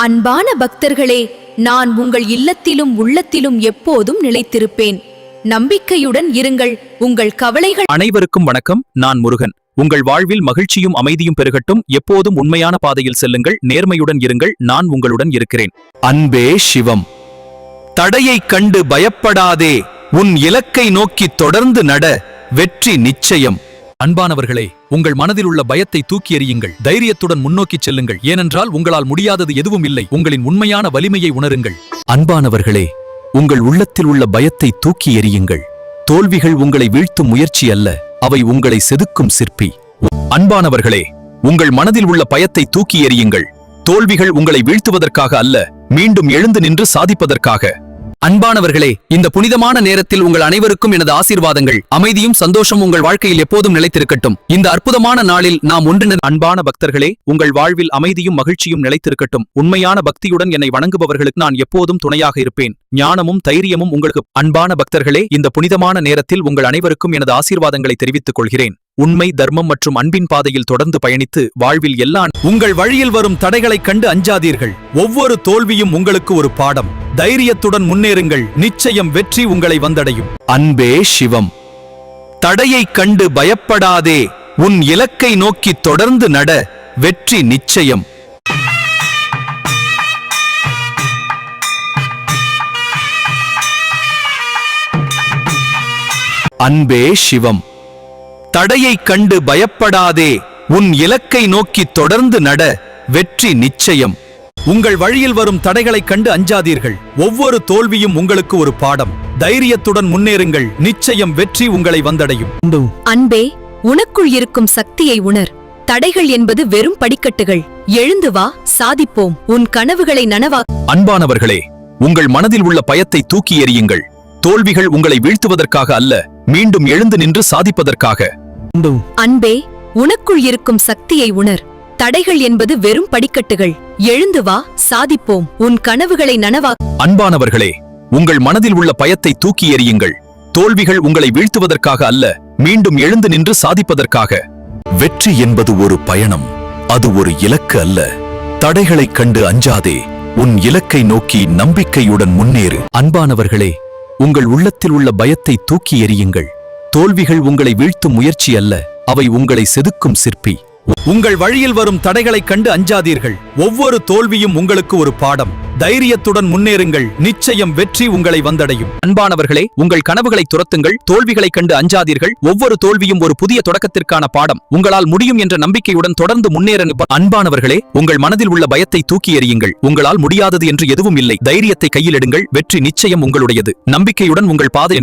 அன்பான பக்தர்களே, நான் உங்கள் இல்லத்திலும் உள்ளத்திலும் எப்போதும் நிலைத்திருப்பேன். நம்பிக்கையுடன் இருங்கள். உங்கள் கவலைகள். அனைவருக்கும் வணக்கம். நான் முருகன். உங்கள் வாழ்வில் மகிழ்ச்சியும் அமைதியும் பெருகட்டும். எப்போதும் உண்மையான பாதையில் செல்லுங்கள். நேர்மையுடன் இருங்கள். நான் உங்களுடன் இருக்கிறேன். அன்பே சிவம். தடையைக் கண்டு பயப்படாதே. உன் இலக்கை நோக்கி தொடர்ந்து நட. வெற்றி நிச்சயம். அன்பானவர்களே, உங்கள் மனதில் உள்ள பயத்தை தூக்கி எறியுங்கள். தைரியத்துடன் முன்னோக்கிச் செல்லுங்கள். ஏனென்றால் உங்களால் முடியாதது எதுவும் இல்லை. உங்களின் உண்மையான வலிமையை உணருங்கள். அன்பானவர்களே, உங்கள் உள்ளத்தில் உள்ள பயத்தை தூக்கி எறியுங்கள். தோல்விகள் உங்களை வீழ்த்தும் முயற்சி அல்ல, அவை உங்களை செதுக்கும் சிற்பி. அன்பானவர்களே, உங்கள் மனதில் உள்ள பயத்தை தூக்கி எறியுங்கள். தோல்விகள் உங்களை வீழ்த்துவதற்காக அல்ல, மீண்டும் எழுந்து நின்று சாதிப்பதற்காக. அன்பானவர்களே, இந்த புனிதமான நேரத்தில் உங்கள் அனைவருக்கும் எனது ஆசீர்வாதங்கள். அமைதியும் சந்தோஷம் உங்கள் வாழ்க்கையில் எப்போதும் நிலைத்திருக்கட்டும். இந்த அற்புதமான நாளில் நாம் ஒன்றிணைந்து. அன்பான பக்தர்களே, உங்கள் வாழ்வில் அமைதியும் மகிழ்ச்சியும் நிலைத்திருக்கட்டும். உண்மையான பக்தியுடன் என்னை வணங்குபவர்களுக்கு நான் எப்போதும் துணையாக இருப்பேன். ஞானமும் தைரியமும் உங்களுக்கு. அன்பான பக்தர்களே, இந்த புனிதமான நேரத்தில் உங்கள் அனைவருக்கும் எனது ஆசீர்வாதங்களை தெரிவித்துக் கொள்கிறேன். உண்மை, தர்மம் மற்றும் அன்பின் பாதையில் தொடர்ந்து பயணித்து வாழ்வில் உங்கள் வழியில் வரும் தடைகளைக் கண்டு அஞ்சாதீர்கள். ஒவ்வொரு தோல்வியும் உங்களுக்கு ஒரு பாடம். தைரியத்துடன் முன்னேறுங்கள். நிச்சயம் வெற்றி உங்களை வந்தடையும். அன்பே சிவம். தடையைக் கண்டு பயப்படாதே. உன் இலக்கை நோக்கி தொடர்ந்து நட. வெற்றி நிச்சயம். அன்பே சிவம். தடையைக் கண்டு பயப்படாதே. உன் இலக்கை நோக்கி தொடர்ந்து நட. வெற்றி நிச்சயம். உங்கள் வழியில் வரும் தடைகளைக் கண்டு அஞ்சாதீர்கள். ஒவ்வொரு தோல்வியும் உங்களுக்கு ஒரு பாடம். தைரியத்துடன் முன்னேறுங்கள். நிச்சயம் வெற்றி உங்களை வந்தடையும். அன்பே, உனக்குள் இருக்கும் சக்தியை உணர். தடைகள் என்பது வெறும் படிக்கட்டுகள். எழுந்து வா, சாதிப்போம். உன் கனவுகளை நனவா. அன்பானவர்களே, உங்கள் மனதில் உள்ள பயத்தை தூக்கி எறியுங்கள். தோல்விகள் உங்களை வீழ்த்துவதற்காக அல்ல, மீண்டும் எழுந்து நின்று சாதிப்பதற்காக. அன்பே, உனக்குள் இருக்கும் சக்தியை உணர். தடைகள் என்பது வெறும் படிக்கட்டுகள். எழுந்து வா, சாதிப்போம். உன் கனவுகளை நனவா. அன்பானவர்களே, உங்கள் மனதில் உள்ள பயத்தை தூக்கி எறியுங்கள். தோல்விகள் உங்களை வீழ்த்துவதற்காக அல்ல, மீண்டும் எழுந்து நின்று சாதிப்பதற்காக. வெற்றி என்பது ஒரு பயணம், அது ஒரு இலக்கு அல்ல. தடைகளைக் கண்டு அஞ்சாதே. உன் இலக்கை நோக்கி நம்பிக்கையுடன் முன்னேறு. அன்பானவர்களே, உங்கள் உள்ளத்தில் உள்ள பயத்தை தூக்கி எறியுங்கள். தோல்விகள் உங்களை வீழ்த்தும் முயற்சி அல்ல, அவை உங்களை செதுக்கும் சிற்பி. உங்கள் வழியில் வரும் தடைகளைக் கண்டு அஞ்சாதீர்கள். ஒவ்வொரு தோல்வியும் உங்களுக்கு ஒரு பாடம். தைரியத்துடன் முன்னேறுங்கள். நிச்சயம் வெற்றி உங்களை வந்தடையும். அன்பானவர்களே, உங்கள் கனவுகளை துரத்துங்கள். தோல்விகளைக் கண்டு அஞ்சாதீர்கள். ஒவ்வொரு தோல்வியும் ஒரு புதிய தொடக்கத்திற்கான பாடம். உங்களால் முடியும் என்ற நம்பிக்கையுடன் தொடர்ந்து முன்னேற. அன்பானவர்களே, உங்கள் மனதில் உள்ள பயத்தை தூக்கி எறியுங்கள். உங்களால் முடியாதது என்று எதுவும் இல்லை. தைரியத்தை கையில் எடுங்கள். வெற்றி நிச்சயம் உங்களுடையது. நம்பிக்கையுடன் உங்கள் பாதை